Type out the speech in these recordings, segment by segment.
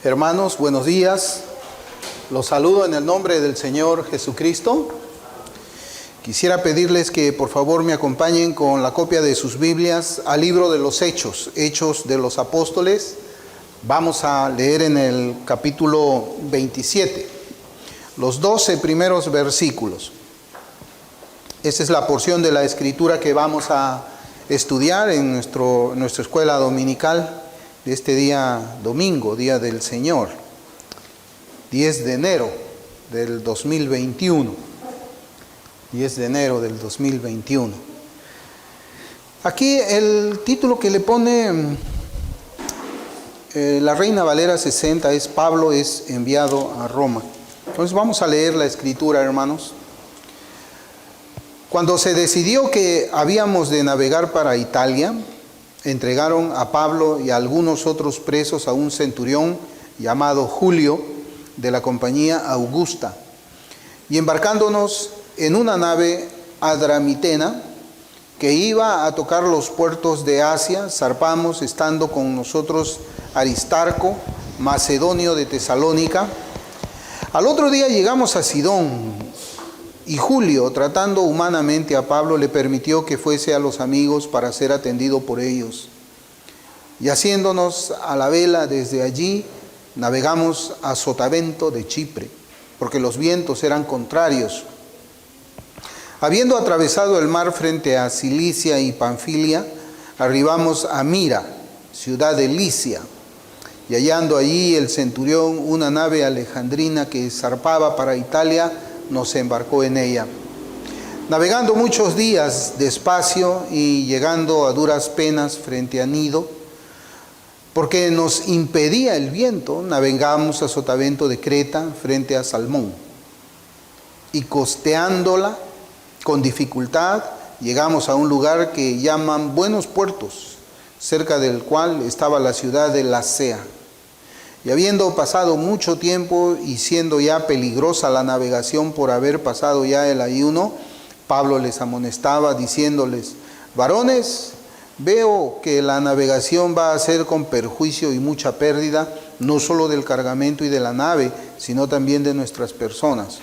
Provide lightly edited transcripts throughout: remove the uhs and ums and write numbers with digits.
Hermanos, buenos días. Los saludo en el nombre del Señor Jesucristo. Quisiera pedirles que por favor me acompañen con la copia de sus Biblias al libro de los Hechos, Hechos de los Apóstoles. Vamos a leer en el capítulo 27, los 12 primeros versículos. Esta es la porción de la Escritura que vamos a estudiar en nuestra escuela dominical de este día domingo, Día del Señor, 10 de enero del 2021. 10 de enero del 2021. Aquí el título que le pone la Reina Valera 60 es Pablo es enviado a Roma. Entonces vamos a leer la Escritura, hermanos. Cuando se decidió que habíamos de navegar para Italia, entregaron a Pablo y a algunos otros presos a un centurión llamado Julio de la compañía Augusta. Y embarcándonos en una nave adramitena que iba a tocar los puertos de Asia, zarpamos estando con nosotros Aristarco, macedonio de Tesalónica. Al otro día llegamos a Sidón, y Julio, tratando humanamente a Pablo, le permitió que fuese a los amigos para ser atendido por ellos. Y haciéndonos a la vela desde allí, navegamos a Sotavento de Chipre, porque los vientos eran contrarios. Habiendo atravesado el mar frente a Cilicia y Panfilia, arribamos a Mira, ciudad de Licia, y hallando allí el centurión una nave alejandrina que zarpaba para Italia, nos embarcó en ella. Navegando muchos días despacio y llegando a duras penas frente a Nido, porque nos impedía el viento, navegamos a Sotavento de Creta frente a Salmón, y costeándola con dificultad llegamos a un lugar que llaman Buenos Puertos, cerca del cual estaba la ciudad de Lasea. Y habiendo pasado mucho tiempo y siendo ya peligrosa la navegación por haber pasado ya el ayuno, Pablo les amonestaba diciéndoles: varones, veo que la navegación va a ser con perjuicio y mucha pérdida, no solo del cargamento y de la nave, sino también de nuestras personas.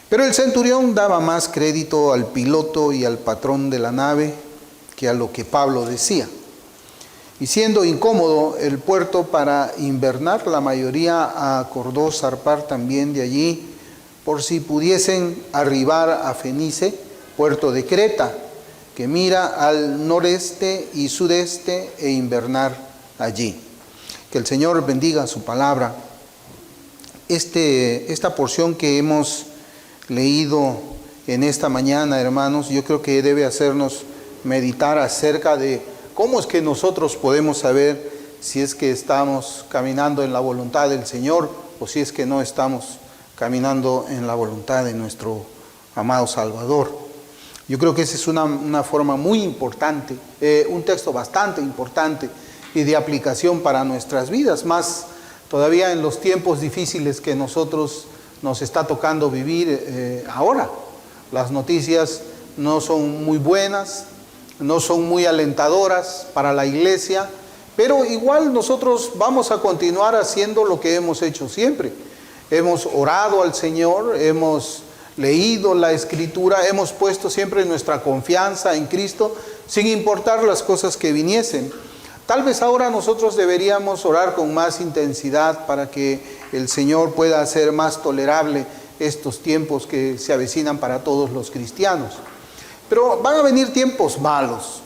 Pero el centurión daba más crédito al piloto y al patrón de la nave que a lo que Pablo decía. Y siendo incómodo el puerto para invernar, la mayoría acordó zarpar también de allí, por si pudiesen arribar a Fenice, puerto de Creta, que mira al noreste y sudeste, e invernar allí. Que el Señor bendiga su palabra. Esta porción que hemos leído en esta mañana, hermanos, yo creo que debe hacernos meditar acerca de cómo es que nosotros podemos saber si es que estamos caminando en la voluntad del Señor o si es que no estamos caminando en la voluntad de nuestro amado Salvador. Yo creo que esa es una forma muy importante, un texto bastante importante y de aplicación para nuestras vidas, más todavía en los tiempos difíciles que nosotros nos está tocando vivir ahora. Las noticias no son muy buenas, no son muy alentadoras para la iglesia, pero igual nosotros vamos a continuar haciendo lo que hemos hecho siempre. Hemos orado al Señor, hemos leído la Escritura, hemos puesto siempre nuestra confianza en Cristo, sin importar las cosas que viniesen. Tal vez ahora nosotros deberíamos orar con más intensidad para que el Señor pueda hacer más tolerable estos tiempos que se avecinan para todos los cristianos. Pero van a venir tiempos malos,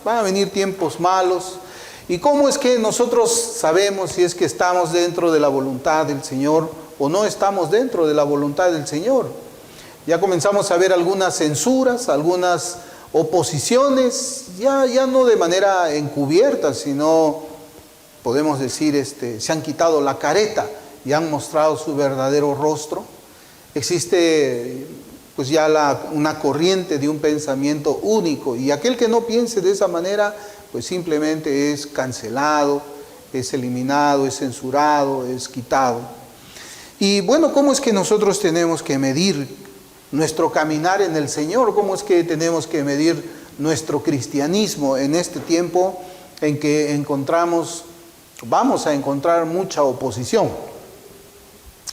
¿Y cómo es que nosotros sabemos si es que estamos dentro de la voluntad del Señor o no estamos dentro de la voluntad del Señor? Ya comenzamos a ver algunas censuras, algunas oposiciones, ya no de manera encubierta, sino podemos decir, se han quitado la careta y han mostrado su verdadero rostro. Existe pues ya una corriente de un pensamiento único, y aquel que no piense de esa manera, pues simplemente es cancelado, es eliminado, es censurado, es quitado. Y bueno, ¿cómo es que nosotros tenemos que medir nuestro caminar en el Señor? ¿Cómo es que tenemos que medir nuestro cristianismo en este tiempo en que vamos a encontrar mucha oposición?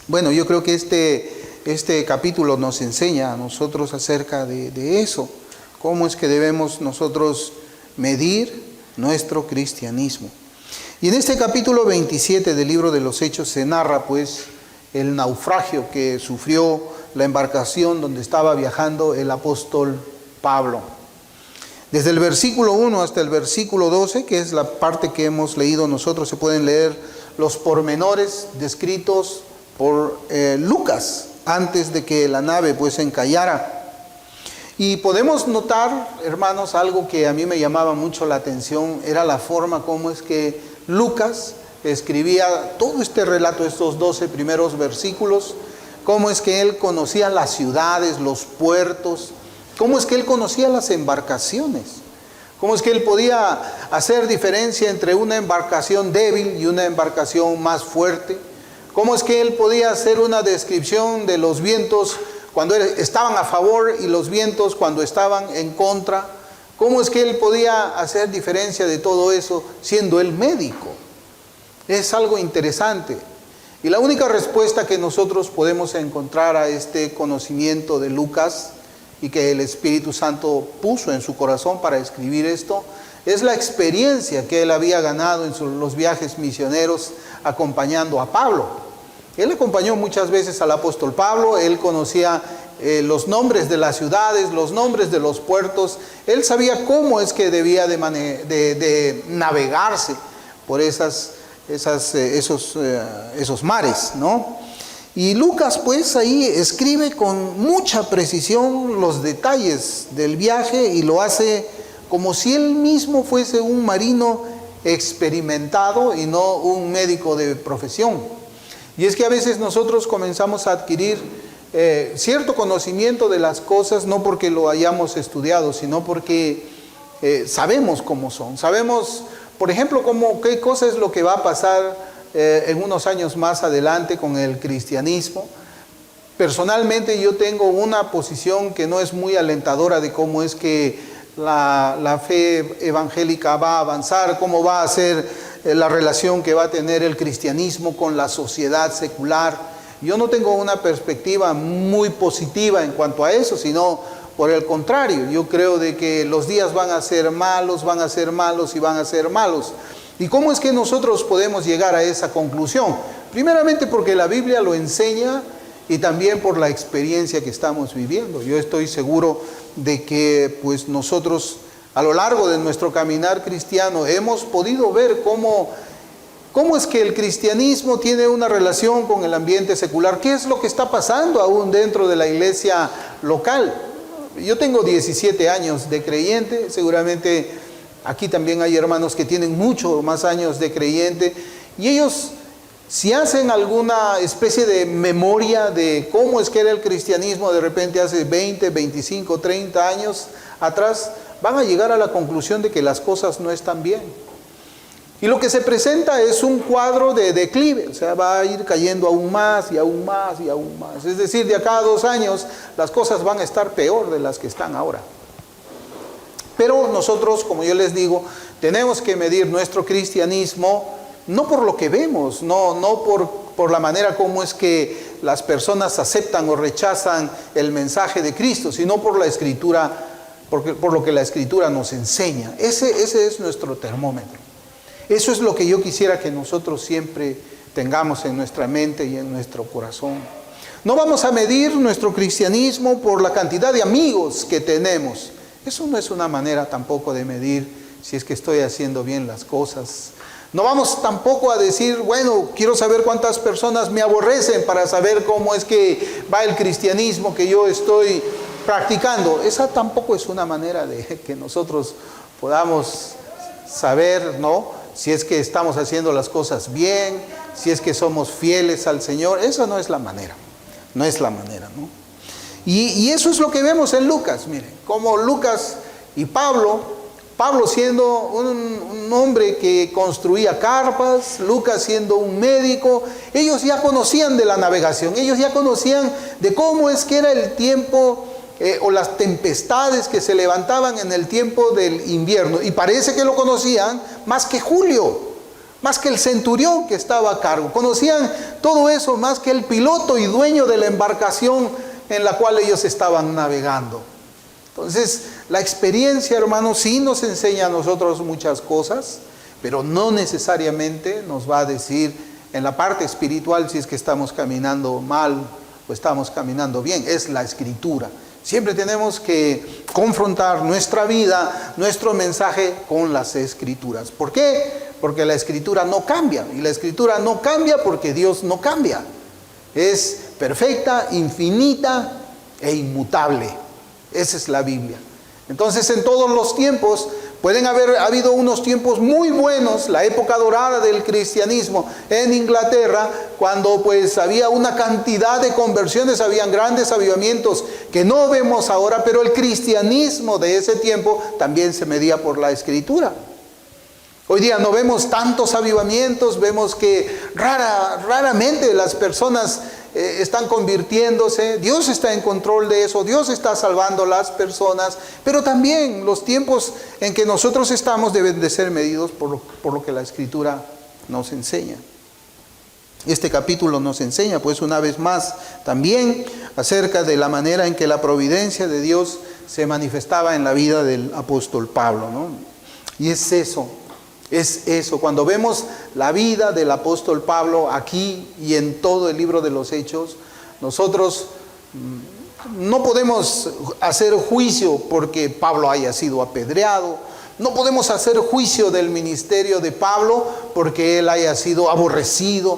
Bueno, yo creo que este capítulo nos enseña a nosotros acerca de eso. Cómo es que debemos nosotros medir nuestro cristianismo. Y en este capítulo 27 del libro de los Hechos se narra pues el naufragio que sufrió la embarcación donde estaba viajando el apóstol Pablo. Desde el versículo 1 hasta el versículo 12, que es la parte que hemos leído nosotros, se pueden leer los pormenores descritos por Lucas antes de que la nave pues encallara. Y podemos notar, hermanos, algo que a mí me llamaba mucho la atención, era la forma como es que Lucas escribía todo este relato, estos 12 primeros versículos, cómo es que él conocía las ciudades, los puertos, cómo es que él conocía las embarcaciones, cómo es que él podía hacer diferencia entre una embarcación débil y una embarcación más fuerte, cómo es que él podía hacer una descripción de los vientos cuando estaban a favor y los vientos cuando estaban en contra. ¿Cómo es que él podía hacer diferencia de todo eso siendo él médico? Es algo interesante. Y la única respuesta que nosotros podemos encontrar a este conocimiento de Lucas y que el Espíritu Santo puso en su corazón para escribir esto, es la experiencia que él había ganado en los viajes misioneros acompañando a Pablo. Él acompañó muchas veces al apóstol Pablo, él conocía los nombres de las ciudades, los nombres de los puertos, él sabía cómo es que debía de navegarse por esos mares, ¿no? Y Lucas pues ahí escribe con mucha precisión los detalles del viaje y lo hace como si él mismo fuese un marino experimentado y no un médico de profesión. Y es que a veces nosotros comenzamos a adquirir cierto conocimiento de las cosas, no porque lo hayamos estudiado, sino porque sabemos cómo son. Sabemos, por ejemplo, qué cosa es lo que va a pasar en unos años más adelante con el cristianismo. Personalmente yo tengo una posición que no es muy alentadora de cómo es que la fe evangélica va a avanzar, cómo va a ser la relación que va a tener el cristianismo con la sociedad secular. Yo no tengo una perspectiva muy positiva en cuanto a eso, sino por el contrario, yo creo de que los días van a ser malos y van a ser malos. ¿Y cómo es que nosotros podemos llegar a esa conclusión? Primeramente porque la Biblia lo enseña y también por la experiencia que estamos viviendo. Yo estoy seguro de que pues nosotros a lo largo de nuestro caminar cristiano hemos podido ver cómo es que el cristianismo tiene una relación con el ambiente secular. ¿Qué es lo que está pasando aún dentro de la iglesia local? Yo tengo 17 años de creyente, seguramente aquí también hay hermanos que tienen mucho más años de creyente, y ellos, si hacen alguna especie de memoria de cómo es que era el cristianismo de repente hace 20, 25, 30 años atrás, van a llegar a la conclusión de que las cosas no están bien. Y lo que se presenta es un cuadro de declive, o sea, va a ir cayendo aún más y aún más y aún más. Es decir, de acá a 2 años las cosas van a estar peor de las que están ahora. Pero nosotros, como yo les digo, tenemos que medir nuestro cristianismo no por lo que vemos, no por la manera como es que las personas aceptan o rechazan el mensaje de Cristo, sino por la Escritura, por lo que la Escritura nos enseña. Ese es nuestro termómetro. Eso es lo que yo quisiera que nosotros siempre tengamos en nuestra mente y en nuestro corazón. No vamos a medir nuestro cristianismo por la cantidad de amigos que tenemos. Eso no es una manera tampoco de medir si es que estoy haciendo bien las cosas. No vamos tampoco a decir, bueno, quiero saber cuántas personas me aborrecen para saber cómo es que va el cristianismo que yo estoy practicando. Esa tampoco es una manera de que nosotros podamos saber, ¿no?, si es que estamos haciendo las cosas bien, si es que somos fieles al Señor. Esa no es la manera, no es la manera, ¿no? Y eso es lo que vemos en Lucas. Miren, como Lucas y Pablo siendo un hombre que construía carpas, Lucas siendo un médico, ellos ya conocían de la navegación, ellos ya conocían de cómo es que era el tiempo o las tempestades que se levantaban en el tiempo del invierno. Y parece que lo conocían más que Julio. más que el centurión que estaba a cargo. Conocían todo eso más que el piloto y dueño de la embarcación en la cual ellos estaban navegando. Entonces, la experiencia, hermanos, sí nos enseña a nosotros muchas cosas, pero no necesariamente nos va a decir en la parte espiritual si es que estamos caminando mal o estamos caminando bien. Es la Escritura. Siempre tenemos que confrontar nuestra vida, nuestro mensaje con las Escrituras. ¿Por qué? Porque la Escritura no cambia. Y la Escritura no cambia porque Dios no cambia. Es perfecta, infinita e inmutable. Esa es la Biblia. Entonces, en todos los tiempos, pueden haber habido unos tiempos muy buenos, la época dorada del cristianismo en Inglaterra, cuando pues había una cantidad de conversiones, habían grandes avivamientos que no vemos ahora, pero el cristianismo de ese tiempo también se medía por la Escritura. Hoy día no vemos tantos avivamientos, vemos que raramente las personas están convirtiéndose. Dios está en control de eso, Dios está salvando a las personas, pero también los tiempos en que nosotros estamos deben de ser medidos por lo que la Escritura nos enseña. Este capítulo nos enseña, pues, una vez más también acerca de la manera en que la providencia de Dios se manifestaba en la vida del apóstol Pablo, ¿no? Y es eso, cuando vemos la vida del apóstol Pablo aquí y en todo el libro de los Hechos, nosotros no podemos hacer juicio porque Pablo haya sido apedreado, no podemos hacer juicio del ministerio de Pablo porque él haya sido aborrecido,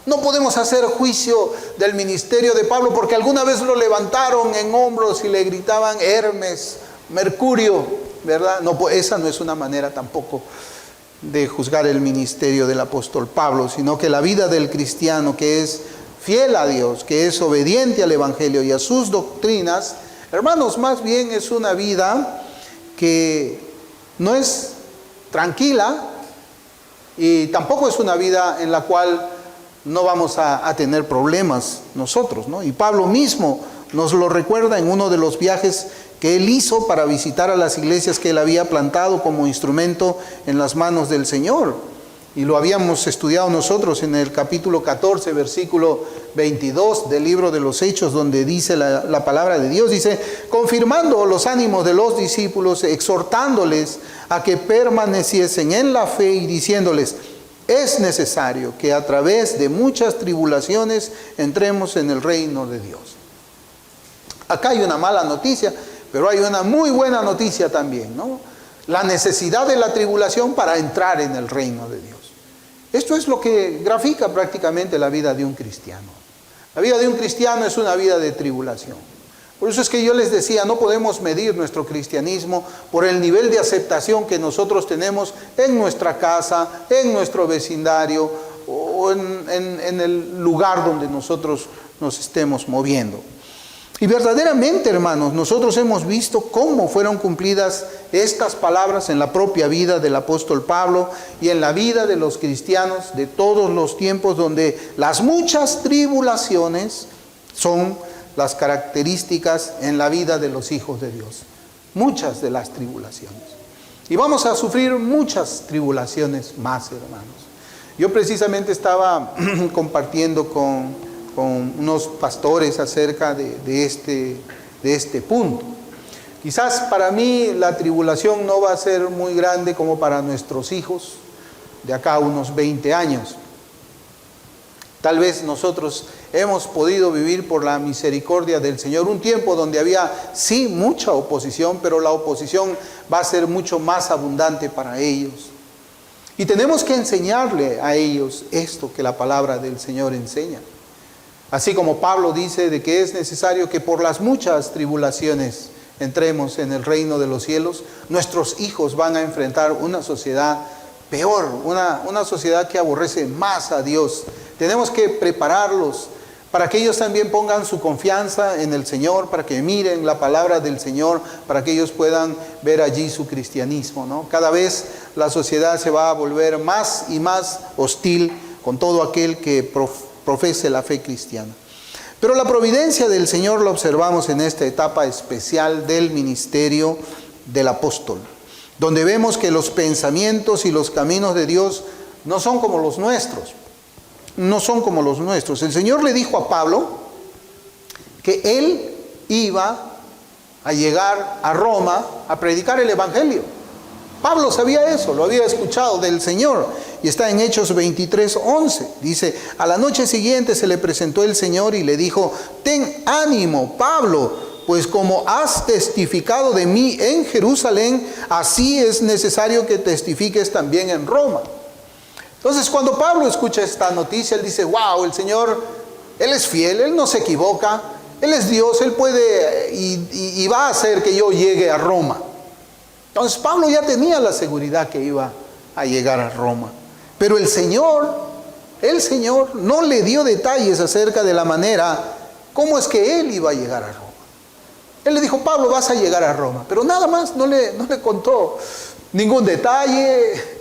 no podemos hacer juicio del ministerio de Pablo porque alguna vez lo levantaron en hombros y le gritaban Hermes, Mercurio, ¿verdad? No, esa no es una manera tampoco de juzgar el ministerio del apóstol Pablo, sino que la vida del cristiano que es fiel a Dios, que es obediente al Evangelio y a sus doctrinas, hermanos, más bien es una vida que no es tranquila y tampoco es una vida en la cual no vamos a tener problemas nosotros, ¿no? Y Pablo mismo nos lo recuerda en uno de los viajes que él hizo para visitar a las iglesias que él había plantado como instrumento en las manos del Señor. Y lo habíamos estudiado nosotros en el capítulo 14, versículo 22 del libro de los Hechos, donde dice la palabra de Dios, dice, confirmando los ánimos de los discípulos, exhortándoles a que permaneciesen en la fe y diciéndoles, es necesario que a través de muchas tribulaciones entremos en el reino de Dios. Acá hay una mala noticia, pero hay una muy buena noticia también, ¿no? La necesidad de la tribulación para entrar en el reino de Dios. Esto es lo que grafica prácticamente la vida de un cristiano. La vida de un cristiano es una vida de tribulación. Por eso es que yo les decía, no podemos medir nuestro cristianismo por el nivel de aceptación que nosotros tenemos en nuestra casa, en nuestro vecindario o en el lugar donde nosotros nos estemos moviendo. Y verdaderamente, hermanos, nosotros hemos visto cómo fueron cumplidas estas palabras en la propia vida del apóstol Pablo y en la vida de los cristianos de todos los tiempos, donde las muchas tribulaciones son las características en la vida de los hijos de Dios. Muchas de las tribulaciones. Y vamos a sufrir muchas tribulaciones más, hermanos. Yo precisamente estaba compartiendo con unos pastores acerca de este punto. Quizás para mí la tribulación no va a ser muy grande como para nuestros hijos de acá a unos 20 años. Tal vez nosotros hemos podido vivir por la misericordia del Señor un tiempo donde había sí mucha oposición, pero la oposición va a ser mucho más abundante para ellos. Y tenemos que enseñarle a ellos esto que la palabra del Señor enseña. Así como Pablo dice de que es necesario que por las muchas tribulaciones entremos en el reino de los cielos, nuestros hijos van a enfrentar una sociedad peor, una sociedad que aborrece más a Dios. Tenemos que prepararlos para que ellos también pongan su confianza en el Señor, para que miren la palabra del Señor, para que ellos puedan ver allí su cristianismo, ¿no? Cada vez la sociedad se va a volver más y más hostil con todo aquel que profese la fe cristiana. Pero la providencia del Señor la observamos en esta etapa especial del ministerio del apóstol, donde vemos que los pensamientos y los caminos de Dios no son como los nuestros. No son como los nuestros. El Señor le dijo a Pablo que él iba a llegar a Roma a predicar el Evangelio. Pablo sabía eso, lo había escuchado del Señor. Y está en Hechos 23:11. Dice, a la noche siguiente se le presentó el Señor y le dijo, ten ánimo, Pablo, pues como has testificado de mí en Jerusalén, así es necesario que testifiques también en Roma. Entonces, cuando Pablo escucha esta noticia, él dice, wow, el Señor, Él es fiel, Él no se equivoca, Él es Dios, Él puede y va a hacer que yo llegue a Roma. Entonces, Pablo ya tenía la seguridad que iba a llegar a Roma. Pero el Señor no le dio detalles acerca de la manera, cómo es que Él iba a llegar a Roma. Él le dijo, Pablo, vas a llegar a Roma. Pero nada más, no le contó ningún detalle.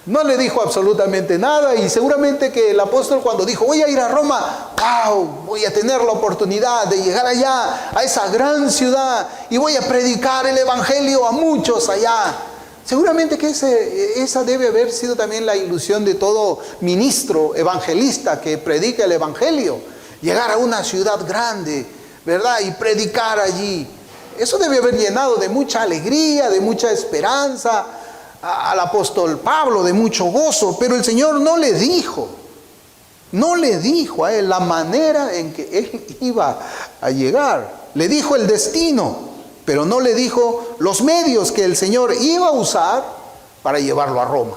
No le dijo absolutamente nada, y seguramente que el apóstol cuando dijo, voy a ir a Roma, wow, voy a tener la oportunidad de llegar allá, a esa gran ciudad, y voy a predicar el Evangelio a muchos allá. Seguramente que esa debe haber sido también la ilusión de todo ministro evangelista que predica el Evangelio. Llegar a una ciudad grande, ¿verdad? Y predicar allí. Eso debe haber llenado de mucha alegría, de mucha esperanza al apóstol Pablo, de mucho gozo, pero el Señor no le dijo a él la manera en que él iba a llegar. Le dijo el destino, pero no le dijo los medios que el Señor iba a usar para llevarlo a Roma.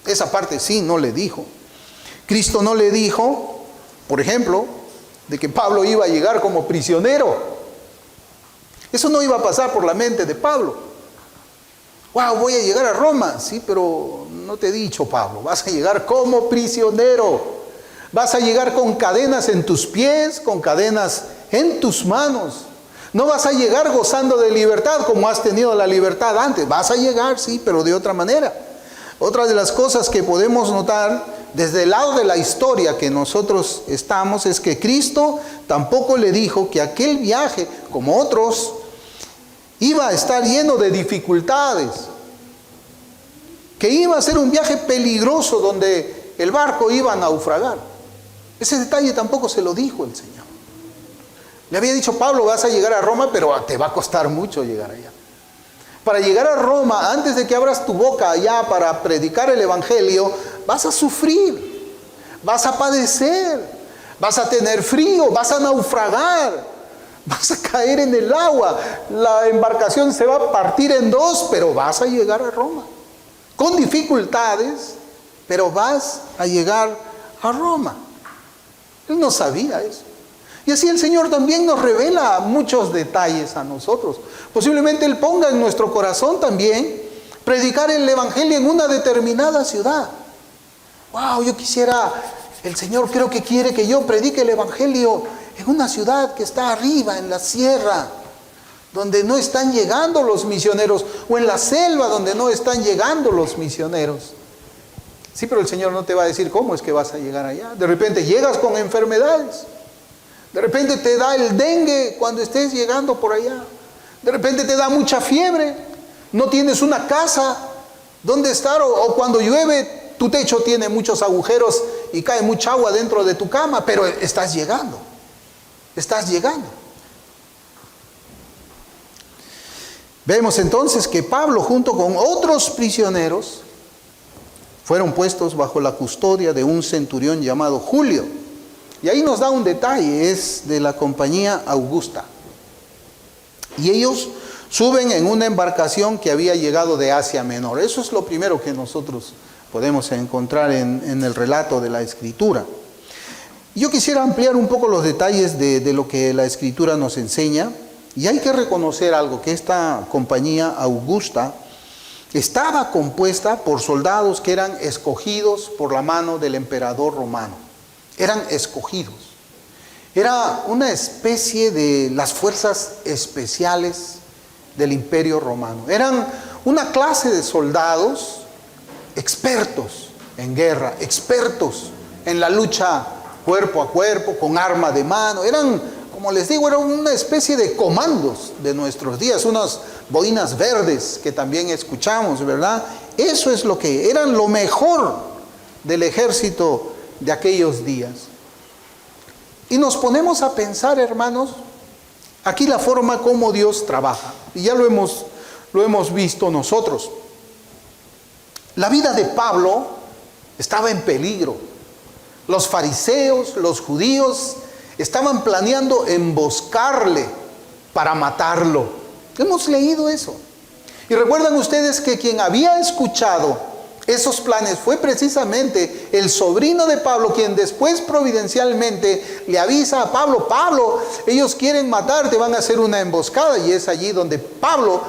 Esa parte sí no le dijo. Cristo no le dijo, por ejemplo, de que Pablo iba a llegar como prisionero. Eso no iba a pasar por la mente de Pablo. Wow, voy a llegar a Roma. Sí, pero no te he dicho, Pablo, vas a llegar como prisionero. Vas a llegar con cadenas en tus pies, con cadenas en tus manos. No vas a llegar gozando de libertad como has tenido la libertad antes. Vas a llegar, sí, pero de otra manera. Otra de las cosas que podemos notar desde el lado de la historia que nosotros estamos es que Cristo tampoco le dijo que aquel viaje, como otros, iba a estar lleno de dificultades, que iba a ser un viaje peligroso donde el barco iba a naufragar. Ese detalle tampoco se lo dijo el Señor. Le había dicho, Pablo, vas a llegar a Roma, pero te va a costar mucho llegar allá. Para llegar a Roma, antes de que abras tu boca allá para predicar el Evangelio, vas a sufrir, vas a padecer, vas a tener frío, vas a naufragar. Vas a caer en el agua, la embarcación se va a partir en dos, pero vas a llegar a Roma. Con dificultades, pero vas a llegar a Roma. Él no sabía eso. Y así el Señor también nos revela muchos detalles a nosotros. Posiblemente Él ponga en nuestro corazón también predicar el Evangelio en una determinada ciudad. Wow, yo quisiera, el Señor creo que quiere que yo predique el Evangelio en una ciudad que está arriba, en la sierra, donde no están llegando los misioneros, o en la selva donde no están llegando los misioneros. Sí, pero el Señor no te va a decir cómo es que vas a llegar allá. De repente llegas con enfermedades. De repente te da el dengue cuando estés llegando por allá. De repente te da mucha fiebre. No tienes una casa donde estar, o cuando llueve tu techo tiene muchos agujeros y cae mucha agua dentro de tu cama, pero estás llegando. Estás llegando. Vemos entonces que Pablo junto con otros prisioneros fueron puestos bajo la custodia de un centurión llamado Julio. Y ahí nos da un detalle, es de la compañía Augusta. Y ellos suben en una embarcación que había llegado de Asia Menor. Eso es lo primero que nosotros podemos encontrar en el relato de la Escritura. Yo quisiera ampliar un poco los detalles de lo que la Escritura nos enseña. Y hay que reconocer algo, que esta compañía Augusta estaba compuesta por soldados que eran escogidos por la mano del emperador romano. Eran escogidos. Era una especie de las fuerzas especiales del Imperio Romano. Eran una clase de soldados expertos en guerra, expertos en la lucha cuerpo a cuerpo, con arma de mano. Eran, como les digo, eran una especie de comandos de nuestros días, unas boinas verdes que también escuchamos, ¿verdad? Eso es lo que eran, lo mejor del ejército de aquellos días. Y nos ponemos a pensar, hermanos, aquí la forma como Dios trabaja. Y ya lo hemos visto nosotros. La vida de Pablo estaba en peligro. Los fariseos, los judíos, estaban planeando emboscarle para matarlo. Hemos leído eso. Y recuerdan ustedes que quien había escuchado esos planes fue precisamente el sobrino de Pablo, quien después providencialmente le avisa a Pablo: Pablo, ellos quieren matarte, van a hacer una emboscada. Y es allí donde Pablo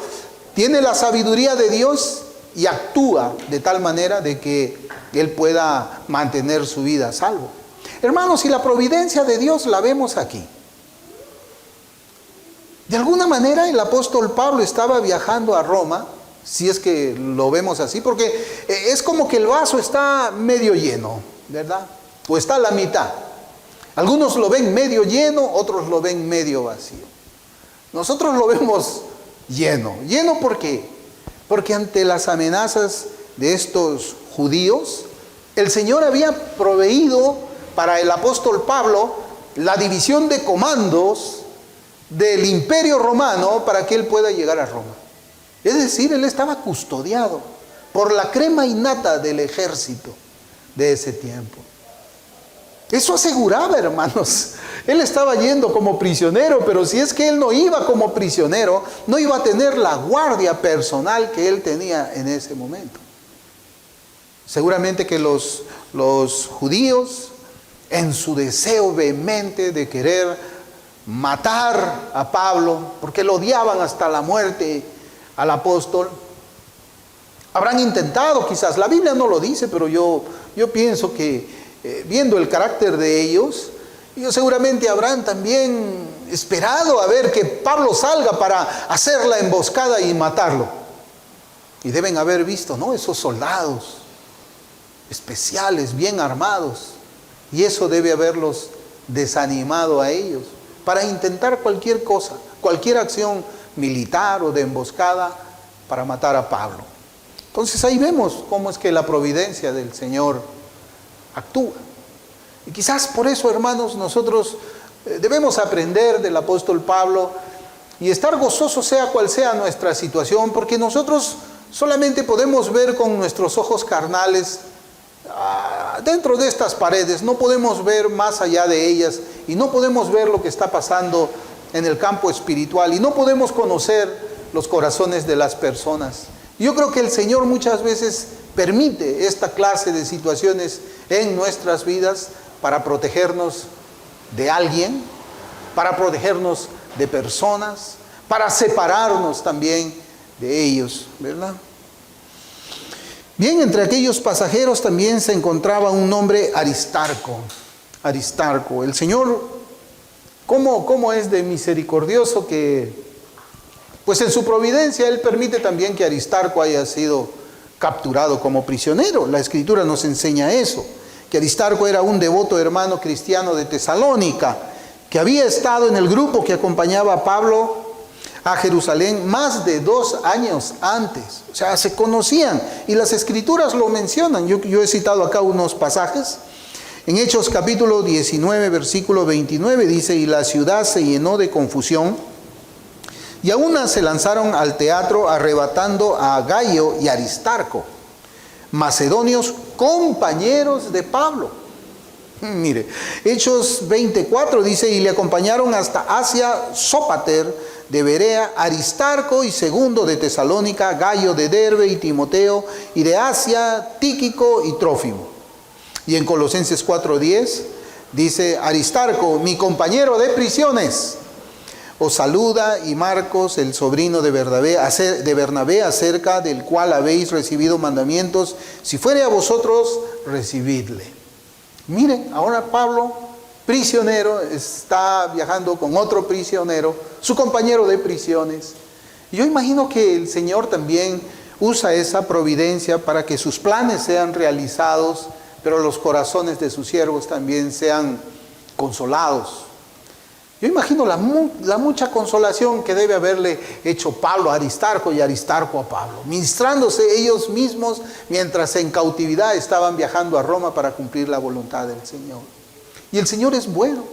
tiene la sabiduría de Dios y actúa de tal manera de que él pueda mantener su vida a salvo. Hermanos, y la providencia de Dios la vemos aquí. De alguna manera el apóstol Pablo estaba viajando a Roma, si es que lo vemos así, porque es como que el vaso está medio lleno, ¿verdad? O está a la mitad. Algunos lo ven medio lleno, otros lo ven medio vacío. Nosotros lo vemos lleno. ¿Lleno por qué? Porque ante las amenazas de estos judíos, el Señor había proveído para el apóstol Pablo la división de comandos del Imperio Romano para que él pueda llegar a Roma. Es decir, él estaba custodiado por la crema innata del ejército de ese tiempo. Eso aseguraba, hermanos. Él estaba yendo como prisionero, pero si es que él no iba como prisionero, no iba a tener la guardia personal que él tenía en ese momento. Seguramente que los judíos, en su deseo vehemente de querer matar a Pablo, porque lo odiaban hasta la muerte al apóstol, habrán intentado quizás, la Biblia no lo dice, pero yo pienso que viendo el carácter de ellos seguramente habrán también esperado a ver que Pablo salga para hacer la emboscada y matarlo. Y deben haber visto, ¿no?, esos soldados especiales, bien armados, y eso debe haberlos desanimado a ellos para intentar cualquier cosa, cualquier acción militar o de emboscada para matar a Pablo. Entonces ahí vemos cómo es que la providencia del Señor actúa. Y quizás por eso, hermanos, nosotros debemos aprender del apóstol Pablo y estar gozosos sea cual sea nuestra situación, porque nosotros solamente podemos ver con nuestros ojos carnales dentro de estas paredes, no podemos ver más allá de ellas y no podemos ver lo que está pasando en el campo espiritual y no podemos conocer los corazones de las personas. Yo creo que el Señor muchas veces permite esta clase de situaciones en nuestras vidas para protegernos de alguien, para protegernos de personas, para separarnos también de ellos, ¿verdad? Bien, entre aquellos pasajeros también se encontraba un hombre Aristarco. Aristarco, el Señor, ¿cómo es de misericordioso que, pues en su providencia, Él permite también que Aristarco haya sido capturado como prisionero? La Escritura nos enseña eso, que Aristarco era un devoto hermano cristiano de Tesalónica, que había estado en el grupo que acompañaba a Pablo a Jerusalén más de 2 años antes. O sea, se conocían y las Escrituras lo mencionan. Yo he citado acá unos pasajes. En Hechos capítulo 19, versículo 29 dice: y la ciudad se llenó de confusión y aún se lanzaron al teatro arrebatando a Gayo y Aristarco, macedonios compañeros de Pablo. Mire, Hechos 24 dice: y le acompañaron hasta Asia Sópater de Berea, Aristarco y Segundo de Tesalónica, Gayo de Derbe y Timoteo, y de Asia Tíquico y Trófimo. Y en Colosenses 4:10 dice: Aristarco, mi compañero de prisiones, os saluda, y Marcos, el sobrino de Bernabé, acerca del cual habéis recibido mandamientos, si fuere a vosotros, recibidle. Miren, ahora Pablo, prisionero, está viajando con otro prisionero, su compañero de prisiones. Yo imagino que el Señor también usa esa providencia para que sus planes sean realizados, pero los corazones de sus siervos también sean consolados. Yo imagino la mucha consolación que debe haberle hecho Pablo a Aristarco y Aristarco a Pablo, ministrándose ellos mismos mientras en cautividad estaban viajando a Roma para cumplir la voluntad del Señor. Y el Señor es bueno.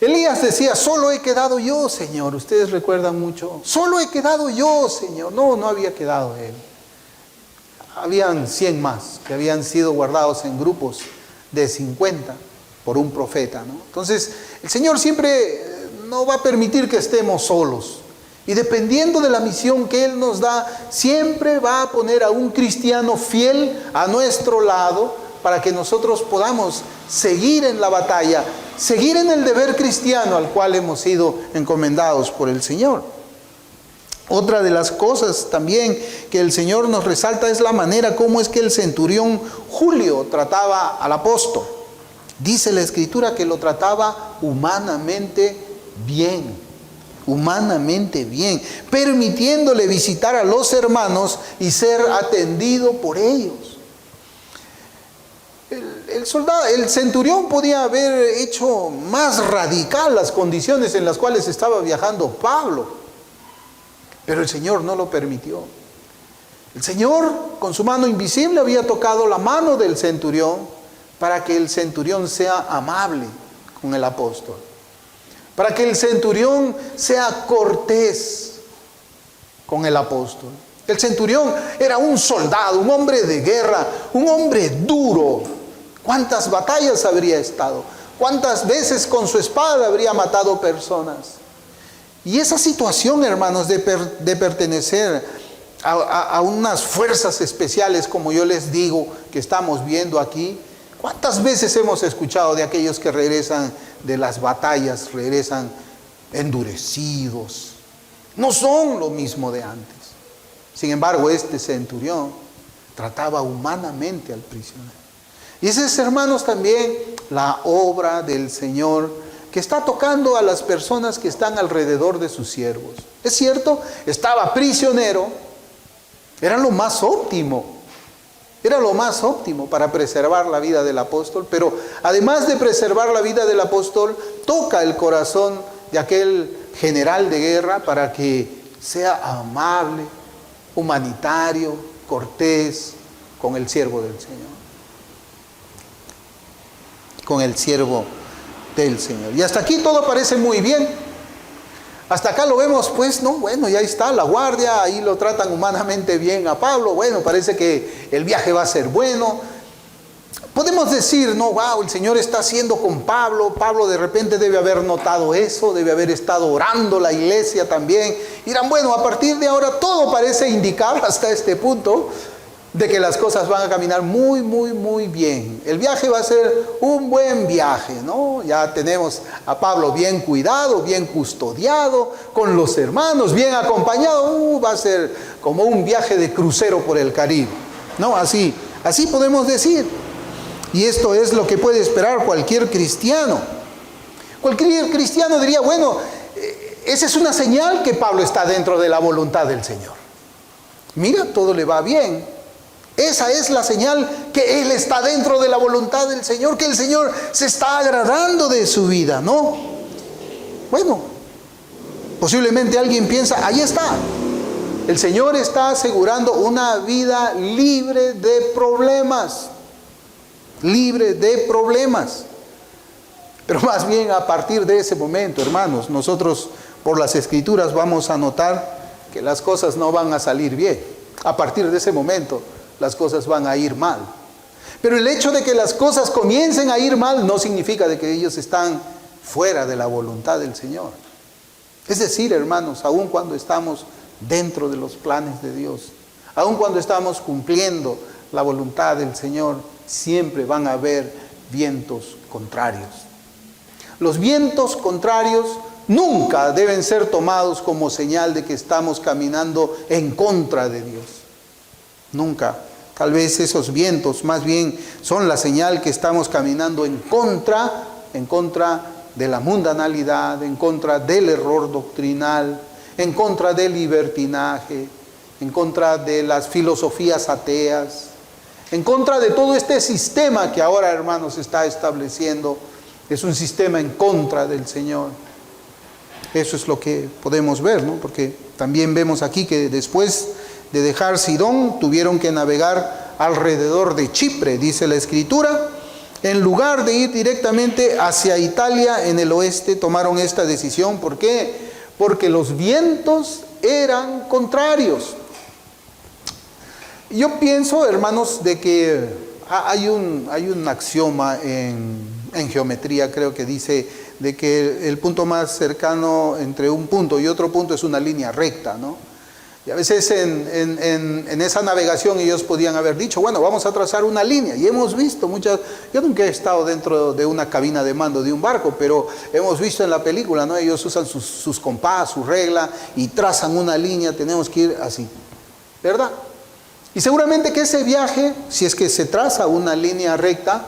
Elías decía, solo he quedado yo, Señor. Ustedes recuerdan mucho, solo he quedado yo, Señor. No había quedado él. Habían 100 más que habían sido guardados en grupos de 50 por un profeta, ¿no? Entonces, el Señor siempre no va a permitir que estemos solos. Y dependiendo de la misión que Él nos da, siempre va a poner a un cristiano fiel a nuestro lado para que nosotros podamos seguir en la batalla, seguir en el deber cristiano al cual hemos sido encomendados por el Señor. Otra de las cosas también que el Señor nos resalta es la manera como es que el centurión Julio trataba al apóstol. Dice la Escritura que lo trataba humanamente bien, permitiéndole visitar a los hermanos y ser atendido por ellos. El centurión podía haber hecho más radical las condiciones en las cuales estaba viajando Pablo, pero el Señor no lo permitió. El Señor, con su mano invisible, había tocado la mano del centurión para que el centurión sea amable con el apóstol, para que el centurión sea cortés con el apóstol. El centurión era un soldado, un hombre de guerra, un hombre duro. ¿Cuántas batallas habría estado? ¿Cuántas veces con su espada habría matado personas? Y esa situación, hermanos, de pertenecer a unas fuerzas especiales, como yo les digo, que estamos viendo aquí, ¿cuántas veces hemos escuchado de aquellos que regresan de las batallas, regresan endurecidos? No son lo mismo de antes. Sin embargo, este centurión trataba humanamente al prisionero. Y esa es, hermanos, también la obra del Señor que está tocando a las personas que están alrededor de sus siervos. Es cierto, estaba prisionero, era lo más óptimo para preservar la vida del apóstol, pero además de preservar la vida del apóstol, toca el corazón de aquel general de guerra para que sea amable, humanitario, cortés con el siervo del Señor. Con el siervo del Señor. Y hasta aquí todo parece muy bien. Hasta acá lo vemos, pues, no, bueno, ya está la guardia, ahí lo tratan humanamente bien a Pablo, bueno, parece que el viaje va a ser bueno. Podemos decir, no, wow, el Señor está haciendo con Pablo, Pablo de repente debe haber notado eso, debe haber estado orando la iglesia también. Dirán, bueno, a partir de ahora todo parece indicar hasta este punto de que las cosas van a caminar muy, muy, muy bien. El viaje va a ser un buen viaje, ¿no? Ya tenemos a Pablo bien cuidado, bien custodiado, con los hermanos, bien acompañado. Va a ser como un viaje de crucero por el Caribe, ¿no? Así podemos decir. Y esto es lo que puede esperar cualquier cristiano. Cualquier cristiano diría, bueno, esa es una señal que Pablo está dentro de la voluntad del Señor. Mira, todo le va bien. Esa es la señal que él está dentro de la voluntad del Señor, que el Señor se está agradando de su vida, ¿no? Bueno, posiblemente alguien piensa, ahí está. El Señor está asegurando una vida libre de problemas. Libre de problemas. Pero más bien a partir de ese momento, hermanos, nosotros por las Escrituras vamos a notar que las cosas no van a salir bien. A partir de ese momento las cosas van a ir mal. Pero el hecho de que las cosas comiencen a ir mal no significa de que ellos están fuera de la voluntad del Señor. Es decir, hermanos, aun cuando estamos dentro de los planes de Dios, aun cuando estamos cumpliendo la voluntad del Señor, siempre van a haber vientos contrarios. Los vientos contrarios nunca deben ser tomados como señal de que estamos caminando en contra de Dios. Nunca. Tal vez esos vientos más bien son la señal que estamos caminando en contra de la mundanalidad, en contra del error doctrinal, en contra del libertinaje, en contra de las filosofías ateas, en contra de todo este sistema que ahora, hermanos, está estableciendo Es un sistema en contra del Señor. Eso es lo que podemos ver, ¿no? Porque también vemos aquí que después de dejar Sidón, tuvieron que navegar alrededor de Chipre, dice la Escritura. En lugar de ir directamente hacia Italia en el oeste, tomaron esta decisión. ¿Por qué? Porque los vientos eran contrarios. Yo pienso, hermanos, de que hay un axioma en geometría, creo que dice de que el punto más cercano entre un punto y otro punto es una línea recta, ¿no? Y a veces en esa navegación ellos podían haber dicho, bueno, vamos a trazar una línea. Y hemos visto muchas, yo nunca he estado dentro de una cabina de mando de un barco, pero hemos visto en la película, ¿no? Ellos usan sus compás, su regla y trazan una línea, tenemos que ir así, ¿verdad? Y seguramente que ese viaje, si es que se traza una línea recta,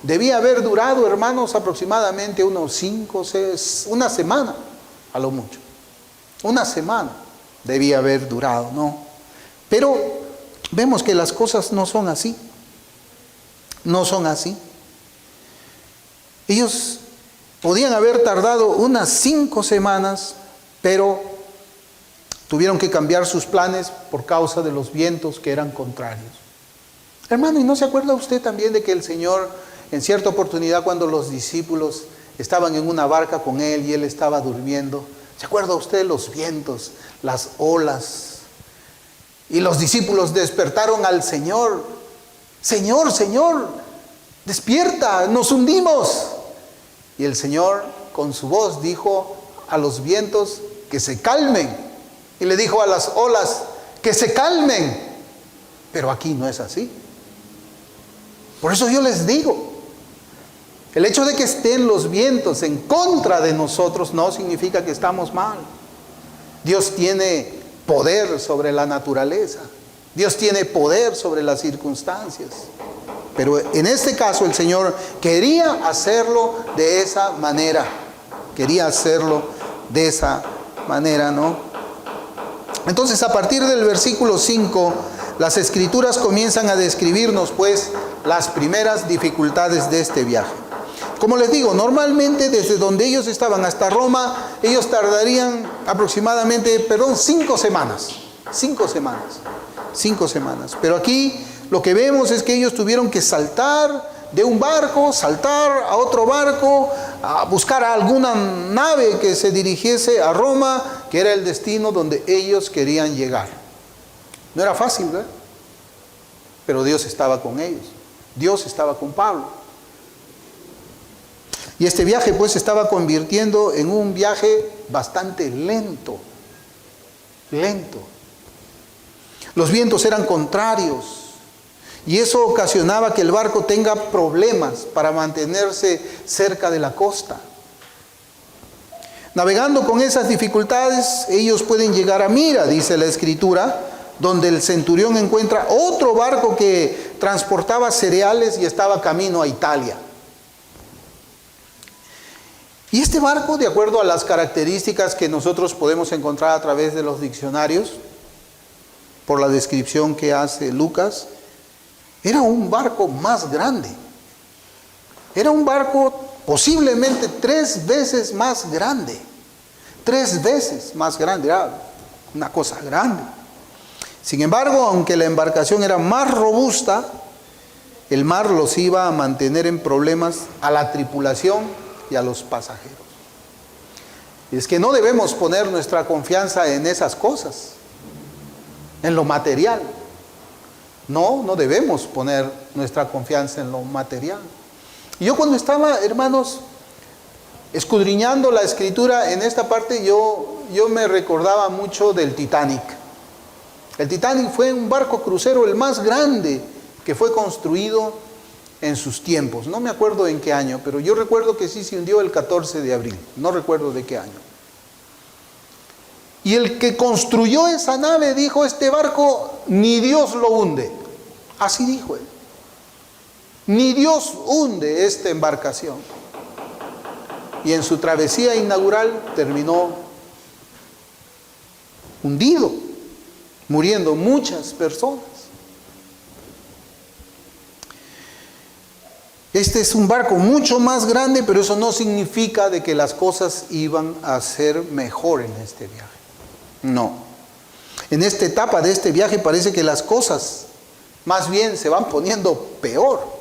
debía haber durado, hermanos, aproximadamente unos 5, 6, una semana, a lo mucho. Una semana debía haber durado, ¿no? Pero vemos que las cosas no son así. No son así. Ellos podían haber tardado unas 5 semanas, pero tuvieron que cambiar sus planes por causa de los vientos que eran contrarios. Hermano, ¿y no se acuerda usted también de que el Señor, en cierta oportunidad, cuando los discípulos estaban en una barca con Él y Él estaba durmiendo, ¿se acuerda usted de los vientos, las olas? Y los discípulos despertaron al Señor. Señor, Señor, despierta, nos hundimos. Y el Señor con su voz dijo a los vientos que se calmen. Y le dijo a las olas que se calmen. Pero aquí no es así. Por eso yo les digo, el hecho de que estén los vientos en contra de nosotros no significa que estamos mal. Dios tiene poder sobre la naturaleza. Dios tiene poder sobre las circunstancias. Pero en este caso el Señor quería hacerlo de esa manera. Quería hacerlo de esa manera, ¿no? Entonces, a partir del versículo 5, las Escrituras comienzan a describirnos, pues, las primeras dificultades de este viaje. Como les digo, normalmente desde donde ellos estaban hasta Roma, ellos tardarían aproximadamente, 5 semanas. 5 semanas. 5 semanas. Pero aquí lo que vemos es que ellos tuvieron que saltar de un barco, saltar a otro barco, a buscar a alguna nave que se dirigiese a Roma, que era el destino donde ellos querían llegar. No era fácil, ¿verdad? Pero Dios estaba con ellos. Dios estaba con Pablo. Y este viaje pues se estaba convirtiendo en un viaje bastante lento. Lento. Los vientos eran contrarios. Y eso ocasionaba que el barco tenga problemas para mantenerse cerca de la costa. Navegando con esas dificultades, ellos pueden llegar a Mira, dice la Escritura, donde el centurión encuentra otro barco que transportaba cereales y estaba camino a Italia. Y este barco, de acuerdo a las características que nosotros podemos encontrar a través de los diccionarios, por la descripción que hace Lucas, era un barco más grande. Era un barco posiblemente 3 veces más grande. 3 veces más grande. Era una cosa grande. Sin embargo, aunque la embarcación era más robusta, el mar los iba a mantener en problemas a la tripulación y a los pasajeros. Y es que no debemos poner nuestra confianza en esas cosas, en lo material. No debemos poner nuestra confianza en lo material. Y yo cuando estaba, hermanos, escudriñando la Escritura en esta parte, yo me recordaba mucho del Titanic. El Titanic fue un barco crucero el más grande que fue construido en sus tiempos. No me acuerdo en qué año, pero yo recuerdo que sí se hundió el 14 de abril. No recuerdo de qué año. Y el que construyó esa nave dijo, este barco ni Dios lo hunde. Así dijo él. Ni Dios hunde esta embarcación. Y en su travesía inaugural terminó hundido, muriendo muchas personas. Este es un barco mucho más grande, pero eso no significa de que las cosas iban a ser mejor en este viaje. No. En esta etapa de este viaje parece que las cosas más bien se van poniendo peor.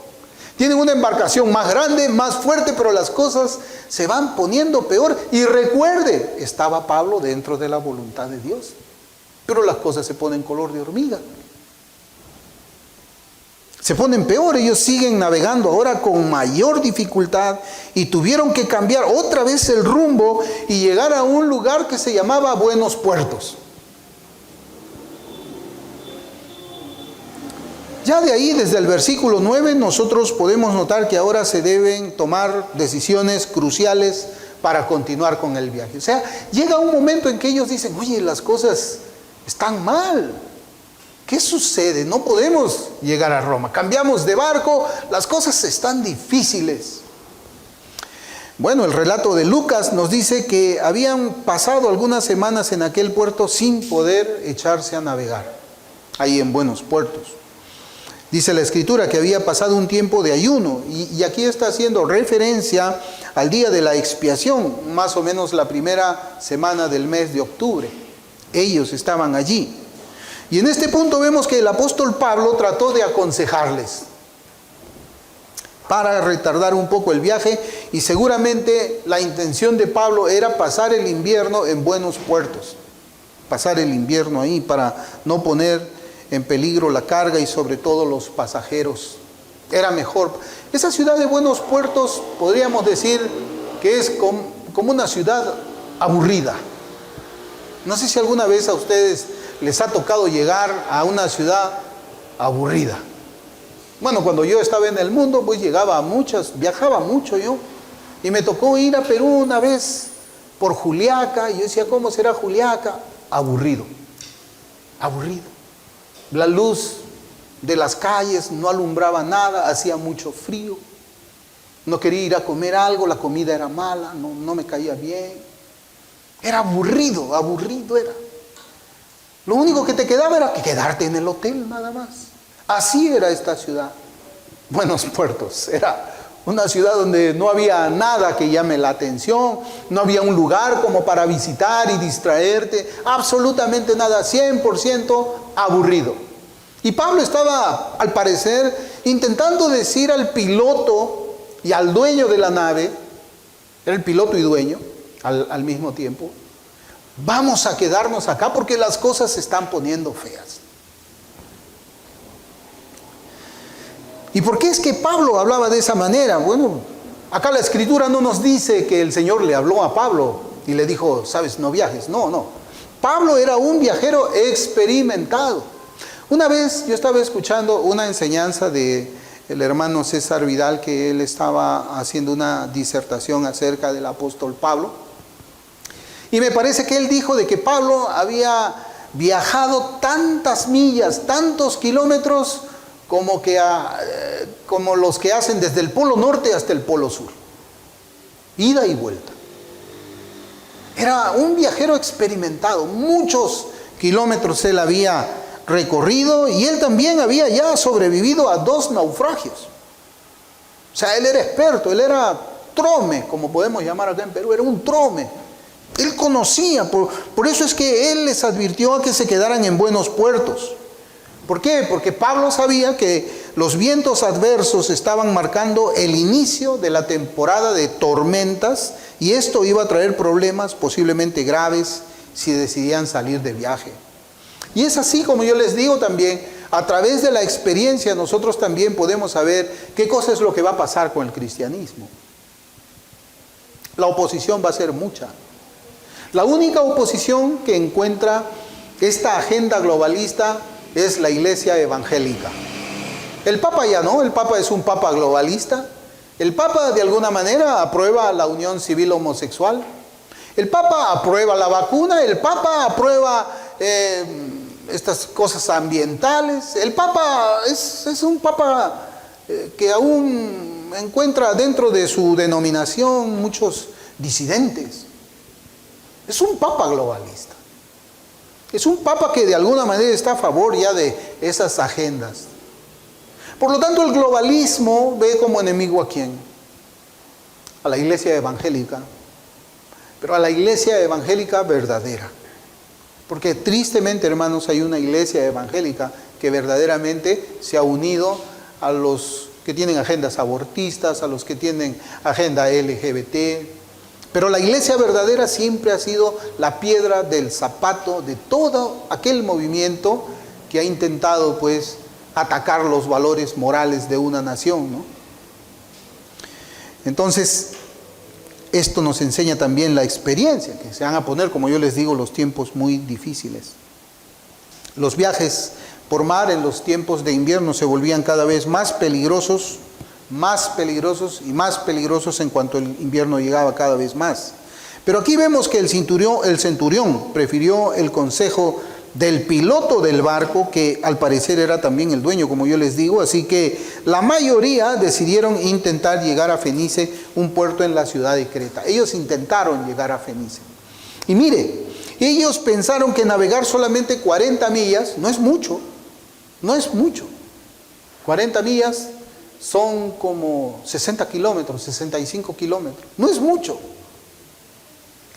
Tienen una embarcación más grande, más fuerte, pero las cosas se van poniendo peor. Y recuerde, estaba Pablo dentro de la voluntad de Dios, pero las cosas se ponen color de hormiga. Se ponen peor, ellos siguen navegando ahora con mayor dificultad y tuvieron que cambiar otra vez el rumbo y llegar a un lugar que se llamaba Buenos Puertos. Ya de ahí, desde el versículo 9, nosotros podemos notar que ahora se deben tomar decisiones cruciales para continuar con el viaje. O sea, llega un momento en que ellos dicen, oye, las cosas están mal. ¿Qué sucede? No podemos llegar a Roma. Cambiamos de barco, las cosas están difíciles. Bueno, el relato de Lucas nos dice que habían pasado algunas semanas en aquel puerto sin poder echarse a navegar, ahí en Buenos Puertos. Dice la Escritura que había pasado un tiempo de ayuno, y aquí está haciendo referencia al día de la expiación, más o menos la primera semana del mes de octubre. Ellos estaban allí. Y en este punto vemos que el apóstol Pablo trató de aconsejarles para retardar un poco el viaje, y seguramente la intención de Pablo era pasar el invierno en Buenos Puertos, pasar el invierno ahí para no poner en peligro la carga y sobre todo los pasajeros. Era mejor. Esa ciudad de Buenos Puertos podríamos decir que es como una ciudad aburrida. No sé si alguna vez a ustedes les ha tocado llegar a una ciudad aburrida. Bueno, cuando yo estaba en el mundo, pues llegaba a muchas, viajaba mucho yo. Y me tocó ir a Perú una vez por Juliaca, y yo decía, ¿cómo será Juliaca? Aburrido, aburrido. La luz de las calles no alumbraba nada, hacía mucho frío. No quería ir a comer algo, la comida era mala, no me caía bien. Era aburrido, aburrido era. Lo único que te quedaba era que quedarte en el hotel, nada más. Así era esta ciudad. Buenos Puertos. Era una ciudad donde no había nada que llame la atención, no había un lugar como para visitar y distraerte, absolutamente nada, 100% aburrido. Y Pablo estaba, al parecer, intentando decir al piloto y al dueño de la nave, era el piloto y dueño al mismo tiempo, vamos a quedarnos acá porque las cosas se están poniendo feas. ¿Y por qué es que Pablo hablaba de esa manera? Bueno, acá la Escritura no nos dice que el Señor le habló a Pablo y le dijo, sabes, no viajes. No. Pablo era un viajero experimentado. Una vez yo estaba escuchando una enseñanza del hermano César Vidal, que él estaba haciendo una disertación acerca del apóstol Pablo. Y me parece que él dijo de que Pablo había viajado tantas millas, tantos kilómetros, como los que hacen desde el Polo Norte hasta el Polo Sur. Ida y vuelta. Era un viajero experimentado. Muchos kilómetros él había recorrido, y él también había ya sobrevivido a 2 naufragios. O sea, él era experto, él era trome, como podemos llamar acá en Perú, era un trome. Él conocía, por eso es que él les advirtió a que se quedaran en Buenos Puertos. ¿Por qué? Porque Pablo sabía que los vientos adversos estaban marcando el inicio de la temporada de tormentas, y esto iba a traer problemas posiblemente graves si decidían salir de viaje. Y es así como yo les digo también, a través de la experiencia nosotros también podemos saber qué cosa es lo que va a pasar con el cristianismo. La oposición va a ser mucha. La única oposición que encuentra esta agenda globalista es la iglesia evangélica. El Papa ya no, el Papa es un Papa globalista. El Papa de alguna manera aprueba la unión civil homosexual. El Papa aprueba la vacuna, el Papa aprueba estas cosas ambientales. El Papa es un Papa que aún encuentra dentro de su denominación muchos disidentes. Es un Papa globalista. Es un Papa que de alguna manera está a favor ya de esas agendas. Por lo tanto, el globalismo ve como enemigo ¿a quién? A la iglesia evangélica, pero a la iglesia evangélica verdadera. Porque tristemente, hermanos, hay una iglesia evangélica que verdaderamente se ha unido a los que tienen agendas abortistas, a los que tienen agenda LGBT. Pero la iglesia verdadera siempre ha sido la piedra del zapato de todo aquel movimiento que ha intentado, pues, atacar los valores morales de una nación, ¿no? Entonces, esto nos enseña también la experiencia, que se van a poner, como yo les digo, los tiempos muy difíciles. Los viajes por mar en los tiempos de invierno se volvían cada vez más peligrosos y más peligrosos en cuanto el invierno llegaba cada vez más. Pero aquí vemos que el centurión prefirió el consejo del piloto del barco, que al parecer era también el dueño, como yo les digo, así que la mayoría decidieron intentar llegar a Fenice, un puerto en la ciudad de Creta. Ellos intentaron llegar a Fenice. Y mire, ellos pensaron que navegar solamente 40 millas no es mucho. 40 millas son como 60 kilómetros, 65 kilómetros. No es mucho.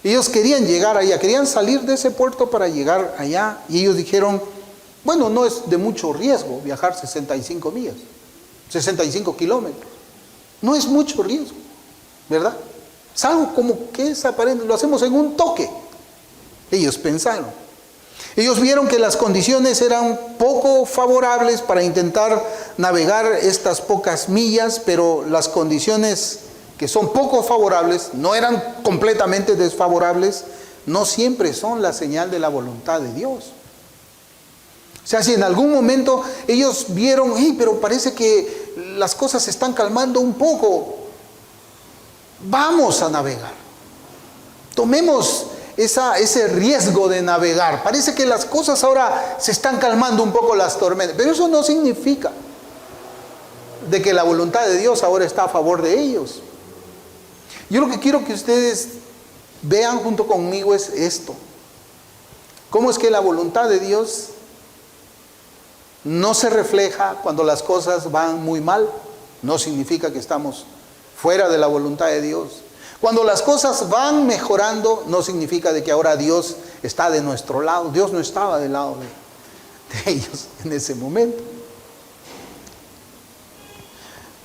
Ellos querían llegar allá, querían salir de ese puerto para llegar allá. Y ellos dijeron, bueno, no es de mucho riesgo viajar 65 millas, 65 kilómetros. No es mucho riesgo, ¿verdad? Es algo como que es aparente, lo hacemos en un toque. Ellos pensaron. Ellos vieron que las condiciones eran poco favorables para intentar navegar estas pocas millas, pero las condiciones que son poco favorables, no eran completamente desfavorables, no siempre son la señal de la voluntad de Dios. O sea, si en algún momento ellos vieron, pero parece que las cosas se están calmando un poco, vamos a navegar. Tomemos ese riesgo de navegar. Parece que las cosas ahora se están calmando un poco, las tormentas, pero eso no significa de que la voluntad de Dios ahora está a favor de ellos. Yo lo que quiero que ustedes vean junto conmigo es esto. ¿Cómo es que la voluntad de Dios no se refleja cuando las cosas van muy mal? No significa que estamos fuera de la voluntad de Dios. Cuando las cosas van mejorando, no significa de que ahora Dios está de nuestro lado. Dios no estaba del lado de ellos en ese momento.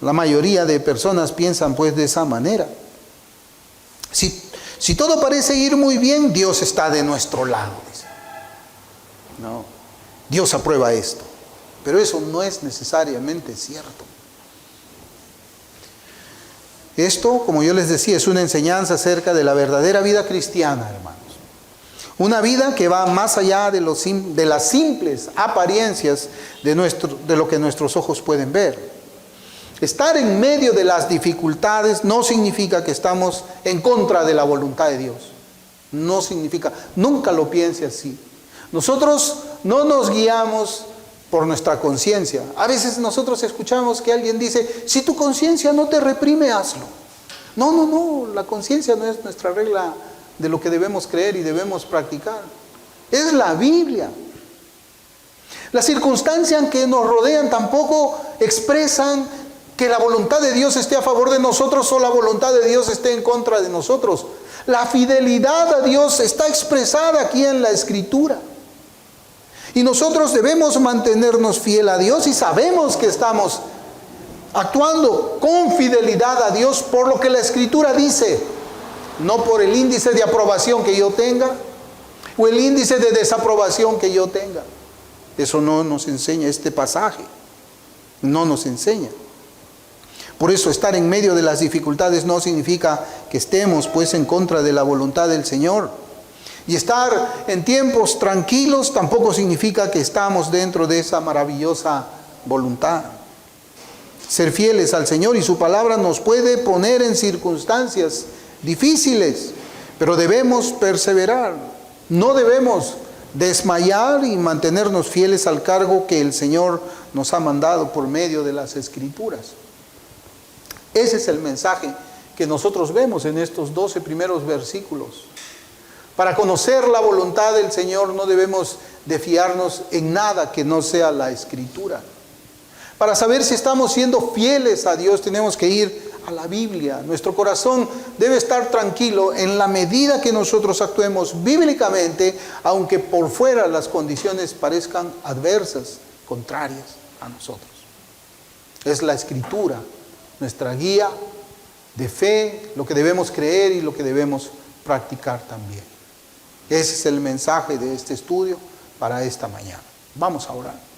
La mayoría de personas piensan pues de esa manera. Si todo parece ir muy bien, Dios está de nuestro lado. Dice. No, Dios aprueba esto. Pero eso no es necesariamente cierto. Esto, como yo les decía, es una enseñanza acerca de la verdadera vida cristiana, hermanos. Una vida que va más allá de las simples apariencias de lo que nuestros ojos pueden ver. Estar en medio de las dificultades no significa que estamos en contra de la voluntad de Dios. No significa, nunca lo piense así. Nosotros no nos guiamos por nuestra conciencia. A veces nosotros escuchamos que alguien dice, si tu conciencia no te reprime, hazlo. No, la conciencia no es nuestra regla de lo que debemos creer y debemos practicar. Es la Biblia. Las circunstancias que nos rodean tampoco expresan que la voluntad de Dios esté a favor de nosotros o la voluntad de Dios esté en contra de nosotros. La fidelidad a Dios está expresada aquí en la Escritura. Y nosotros debemos mantenernos fiel a Dios y sabemos que estamos actuando con fidelidad a Dios por lo que la Escritura dice, no por el índice de aprobación que yo tenga o el índice de desaprobación que yo tenga. Eso no nos enseña este pasaje, no nos enseña. Por eso estar en medio de las dificultades no significa que estemos pues en contra de la voluntad del Señor. Y estar en tiempos tranquilos tampoco significa que estamos dentro de esa maravillosa voluntad. Ser fieles al Señor y su palabra nos puede poner en circunstancias difíciles, pero debemos perseverar. No debemos desmayar y mantenernos fieles al cargo que el Señor nos ha mandado por medio de las Escrituras. Ese es el mensaje que nosotros vemos en estos 12 primeros versículos. Para conocer la voluntad del Señor no debemos de fiarnos en nada que no sea la Escritura. Para saber si estamos siendo fieles a Dios, tenemos que ir a la Biblia. Nuestro corazón debe estar tranquilo en la medida que nosotros actuemos bíblicamente, aunque por fuera las condiciones parezcan adversas, contrarias a nosotros. Es la Escritura, nuestra guía de fe, lo que debemos creer y lo que debemos practicar también. Ese es el mensaje de este estudio para esta mañana. Vamos a orar.